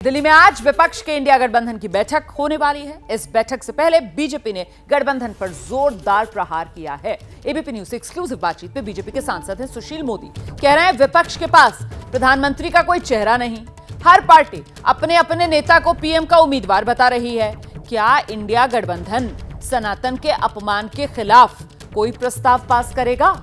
दिल्ली में आज विपक्ष के इंडिया गठबंधन की बैठक होने वाली है। इस बैठक से पहले बीजेपी ने गठबंधन पर जोरदार प्रहार किया है। एबीपी न्यूज से एक्सक्लूसिव बातचीत में बीजेपी के सांसद हैं सुशील मोदी, कह रहे हैं विपक्ष के पास प्रधानमंत्री का कोई चेहरा नहीं, हर पार्टी अपने अपने नेता को पीएम का उम्मीदवार बता रही है। क्या इंडिया गठबंधन सनातन के अपमान के खिलाफ कोई प्रस्ताव पास करेगा?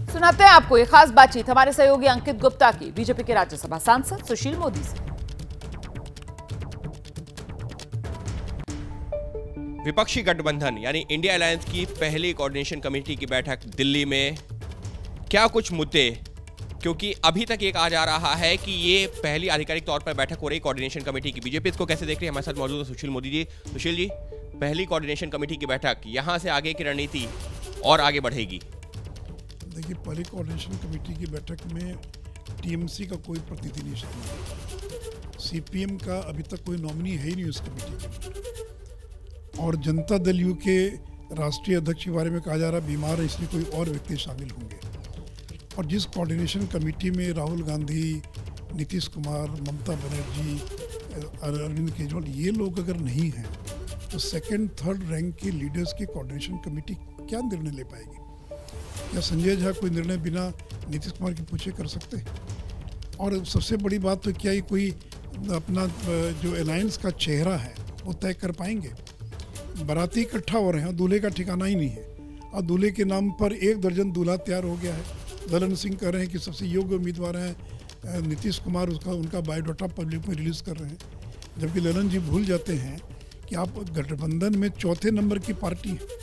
सुनाते हैं आपको ये खास बातचीत हमारे सहयोगी अंकित गुप्ता की बीजेपी के राज्यसभा सांसद सुशील मोदी से। विपक्षी गठबंधन यानी इंडिया अलायंस की पहली कोऑर्डिनेशन कमेटी की बैठक दिल्ली में, क्या कुछ मुद्दे, क्योंकि अभी तक ये कहा जा रहा है कि ये पहली आधिकारिक तौर पर बैठक हो रही कोऑर्डिनेशन कमेटी की। बीजेपी इसको कैसे देख रही है? हमारे साथ मौजूद है सुशील मोदी जी। सुशील जी, पहली कोऑर्डिनेशन कमेटी की बैठक, यहां से आगे की रणनीति और आगे बढ़ेगी? देखिए, पहली कोऑर्डिनेशन कमेटी की बैठक में टीएमसी का कोई प्रतिनिधि नहीं शामिल, सीपीएम का अभी तक कोई नॉमिनी है ही नहीं उस कमेटी के, और जनता दल यू के राष्ट्रीय अध्यक्ष के बारे में कहा जा रहा है बीमार है, इसलिए कोई और व्यक्ति शामिल होंगे। और जिस कोऑर्डिनेशन कमेटी में राहुल गांधी, नीतीश कुमार, ममता बनर्जी, अरविंद केजरीवाल, ये लोग अगर नहीं हैं तो सेकंड थर्ड रैंक के लीडर्स की कोऑर्डिनेशन कमेटी क्या निर्णय ले पाएगी? क्या संजय झा कोई निर्णय बिना नीतीश कुमार के पूछे कर सकते? और सबसे बड़ी बात तो क्या ही कोई अपना जो अलायंस का चेहरा है वो तय कर पाएंगे? बाराती इकट्ठा हो रहे हैं, दूल्हे का ठिकाना ही नहीं है, और दूल्हे के नाम पर 1 दर्जन दूल्हा तैयार हो गया है। ललन सिंह कह रहे हैं कि सबसे योग्य उम्मीदवार हैं, नीतीश कुमार उनका बायोडाटा पब्लिक में रिलीज़ कर रहे हैं, जबकि ललन जी भूल जाते हैं कि आप गठबंधन में चौथे नंबर की पार्टी हैं।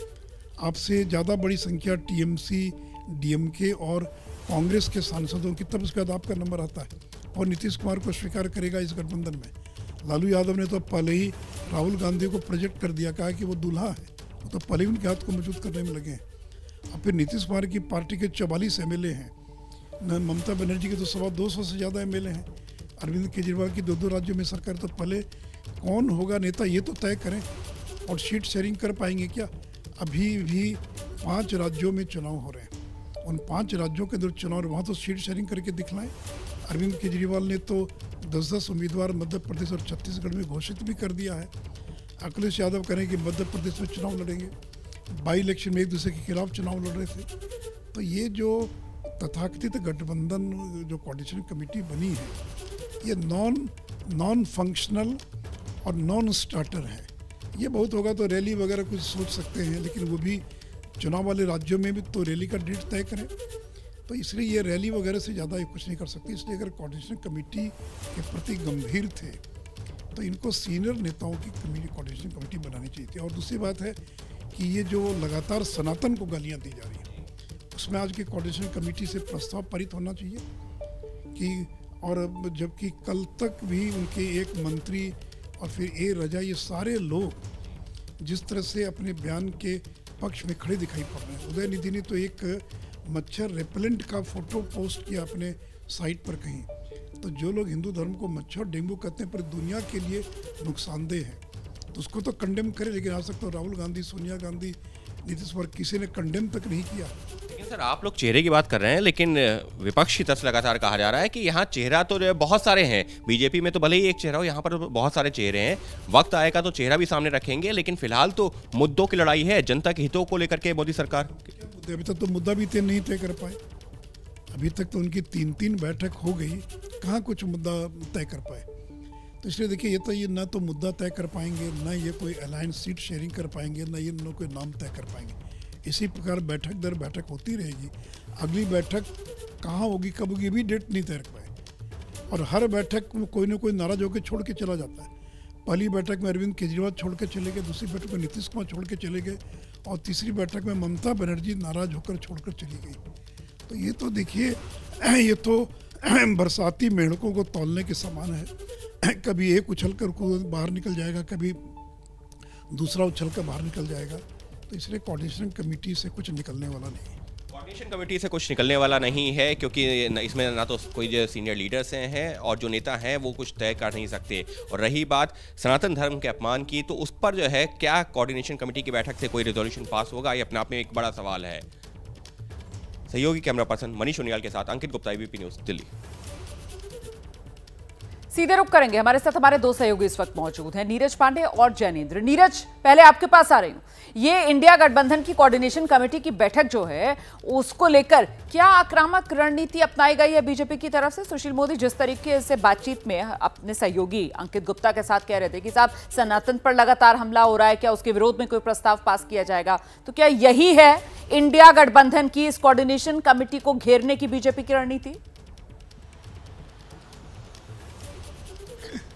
आपसे ज़्यादा बड़ी संख्या टीएमसी, डीएमके और कांग्रेस के सांसदों की, तब उसके बाद आपका नंबर आता है, और नीतीश कुमार को स्वीकार करेगा इस गठबंधन में। लालू यादव ने तो पहले ही राहुल गांधी को प्रोजेक्ट कर दिया, कहा कि वो दूल्हा है, वो तो पहले ही उनके हाथ को मजबूत करने में लगे हैं। और फिर नीतीश कुमार की पार्टी के 44 एमएलए हैं, ममता बनर्जी के तो 250 से ज़्यादा एमएलए हैं, अरविंद केजरीवाल की 2 राज्यों में सरकार। तो पहले कौन होगा नेता ये तो तय करें, और सीट शेयरिंग कर पाएंगे क्या? अभी भी 5 राज्यों में चुनाव हो रहे हैं, उन 5 राज्यों के अंदर चुनाव, वहाँ तो सीट शेयरिंग करके दिखलाएं। अरविंद केजरीवाल ने तो 10-10 उम्मीदवार मध्य प्रदेश और छत्तीसगढ़ में घोषित भी कर दिया है। अखिलेश यादव कह रहे हैं कि मध्य प्रदेश में चुनाव लड़ेंगे, बाई इलेक्शन में एक दूसरे के खिलाफ चुनाव लड़ रहे थे। तो ये जो तथाकथित गठबंधन जो कोऑर्डिनेशन कमेटी बनी है, ये नॉन फंक्शनल और नॉन स्टार्टर है। ये बहुत होगा तो रैली वगैरह कुछ सोच सकते हैं, लेकिन वो भी चुनाव वाले राज्यों में भी तो रैली का डेट तय करें, तो इसलिए ये रैली वगैरह से ज़्यादा ये कुछ नहीं कर सकती। इसलिए अगर कोऑर्डिनेशन कमेटी के प्रति गंभीर थे तो इनको सीनियर नेताओं की कोऑर्डिनेशन कमेटी बनानी चाहिए थी। और दूसरी बात है कि ये जो लगातार सनातन को गालियाँ दी जा रही हैं, उसमें आज की कोऑर्डिनेशन कमेटी से प्रस्ताव पारित होना चाहिए कि, और जबकि कल तक भी उनके एक मंत्री और फिर ए रजा, ये सारे लोग जिस तरह से अपने बयान के पक्ष में खड़े दिखाई पड़ रहे हैं। उदयनिधि ने तो एक मच्छर रेपेलेंट का फोटो पोस्ट किया अपने साइट पर कहीं। तो जो लोग हिंदू धर्म को मच्छर डेंगू कहते हैं पर दुनिया के लिए नुकसानदेह है, तो उसको तो कंडेम करे, लेकिन आज तक तो राहुल गांधी, सोनिया गांधी, नीतीश कुमार किसी ने कंडेम तक नहीं किया। लेकिन सर, आप लोग चेहरे की बात कर रहे हैं, लेकिन विपक्ष की तरफ से लगातार कहा जा रहा है कि यहाँ चेहरा तो बहुत सारे हैं। बीजेपी में तो भले ही एक चेहरा हो, यहाँ पर बहुत सारे चेहरे हैं, वक्त आएगा तो चेहरा भी सामने रखेंगे, लेकिन फिलहाल तो मुद्दों की लड़ाई है, जनता के हितों को लेकर के मोदी सरकार। अभी तक तो मुद्दा भी तय नहीं तय कर पाए। अभी तक तो उनकी 3 बैठक हो गई, कहाँ कुछ मुद्दा तय कर पाए। तो इसलिए देखिए, ये ना तो मुद्दा तय कर पाएंगे, ना ये कोई अलायंस सीट शेयरिंग कर पाएंगे, ना ये कोई नाम तय कर पाएंगे। इसी प्रकार बैठक दर बैठक होती रहेगी। अगली बैठक कहाँ होगी, कब होगी, भी डेट नहीं तय कर पाए, और हर बैठक में कोई ना कोई नाराज होकर छोड़ के चला जाता है। पहली बैठक में अरविंद केजरीवाल छोड़ के चले गए, दूसरी बैठक में नीतीश कुमार छोड़ के चले गए, और तीसरी बैठक में ममता बनर्जी नाराज होकर छोड़कर चली गई। तो ये तो देखिए, ये तो बरसाती मेंढकों को तौलने के समान है। कभी एक उछल कर बाहर निकल जाएगा, कभी दूसरा उछल कर बाहर निकल जाएगा। तो इसलिए कोऑर्डिनेशन कमेटी से कुछ निकलने वाला नहीं है। कोऑर्डिनेशन कमेटी से कुछ निकलने वाला नहीं है, क्योंकि इसमें ना तो कोई जो सीनियर लीडर्स हैं और जो नेता हैं वो कुछ तय कर नहीं सकते। और रही बात सनातन धर्म के अपमान की, तो उस पर जो है क्या कोऑर्डिनेशन कमेटी की बैठक से कोई रेजोल्यूशन पास होगा, ये अपने आप में एक बड़ा सवाल है। सहयोगी कैमरा पर्सन मनीष उनियाल के साथ अंकित गुप्ता, एबीपी न्यूज़, दिल्ली। सीधे रुक करेंगे। हमारे साथ हमारे दो सहयोगी इस वक्त मौजूद हैं, नीरज पांडे और जैनेंद्र। नीरज, पहले आपके पास आ रही हूं। ये इंडिया गठबंधन की कोऑर्डिनेशन कमेटी की बैठक जो है उसको लेकर क्या आक्रामक रणनीति अपनाई गई है बीजेपी की तरफ से? सुशील मोदी जिस तरीके से बातचीत में अपने सहयोगी अंकित गुप्ता के साथ कह रहे थे कि साहब सनातन पर लगातार हमला हो रहा है, क्या उसके विरोध में कोई प्रस्ताव पास किया जाएगा? तो क्या यही है इंडिया गठबंधन की इस कोऑर्डिनेशन कमेटी को घेरने की बीजेपी की रणनीति?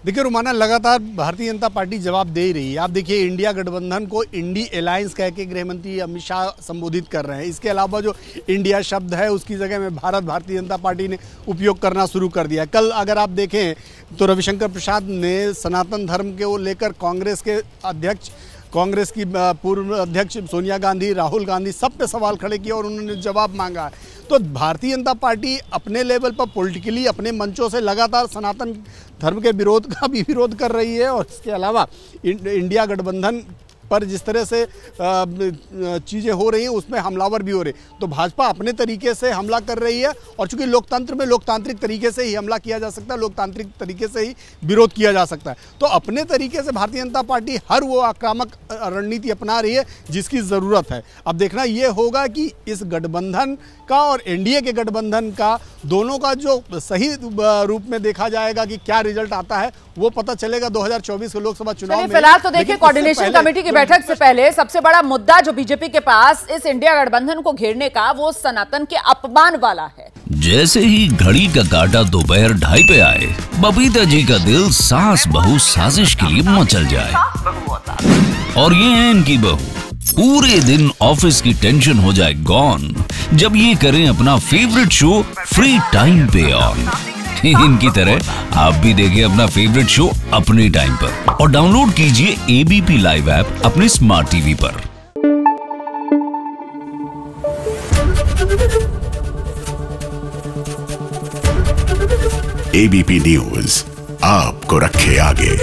देखिए रुमाना, लगातार भारतीय जनता पार्टी जवाब दे ही रही है। आप देखिए इंडिया गठबंधन को इंडी अलायंस कह के गृह मंत्री अमित शाह संबोधित कर रहे हैं। इसके अलावा जो इंडिया शब्द है उसकी जगह में भारत भारतीय जनता पार्टी ने उपयोग करना शुरू कर दिया है। कल अगर आप देखें तो रविशंकर प्रसाद ने सनातन धर्म को लेकर कांग्रेस के अध्यक्ष, कांग्रेस की पूर्व अध्यक्ष सोनिया गांधी, राहुल गांधी सब पे सवाल खड़े किए और उन्होंने जवाब मांगा है। तो भारतीय जनता पार्टी अपने लेवल पर पॉलिटिकली अपने मंचों से लगातार सनातन धर्म के विरोध का भी विरोध कर रही है और इसके अलावा इंडिया गठबंधन पर जिस तरह से चीज़ें हो रही हैं उसमें हमलावर भी हो रहे। तो भाजपा अपने तरीके से हमला कर रही है और चूंकि लोकतंत्र में लोकतांत्रिक तरीके से ही हमला किया जा सकता है, लोकतांत्रिक तरीके से ही विरोध किया जा सकता है। तो अपने तरीके से भारतीय जनता पार्टी हर वो आक्रामक रणनीति अपना रही है जिसकी ज़रूरत है। अब देखना ये होगा कि इस गठबंधन का और एनडीए के गठबंधन का दोनों का जो सही रूप में देखा जाएगा कि क्या रिजल्ट आता है वो पता चलेगा 2024 के लोकसभा चुनाव में। फिलहाल तो देखिए कोऑर्डिनेशन कमेटी की बैठक से पहले सबसे बड़ा मुद्दा जो बीजेपी के पास इस इंडिया गठबंधन को घेरने का वो सनातन के अपमान वाला है। जैसे ही घड़ी का काटा दोपहर 2:30 पे आए, बबीता जी का दिल सास बहू साजिश के लिए मचल जाए। और ये है इनकी बहू, पूरे दिन ऑफिस की टेंशन हो जाए गॉन जब ये करें अपना फेवरेट शो फ्री टाइम पे ऑन। इनकी तरह आप भी देखिए अपना फेवरेट शो अपने टाइम पर और डाउनलोड कीजिए एबीपी लाइव ऐप अपने स्मार्ट टीवी पर। एबीपी न्यूज आपको रखे आगे।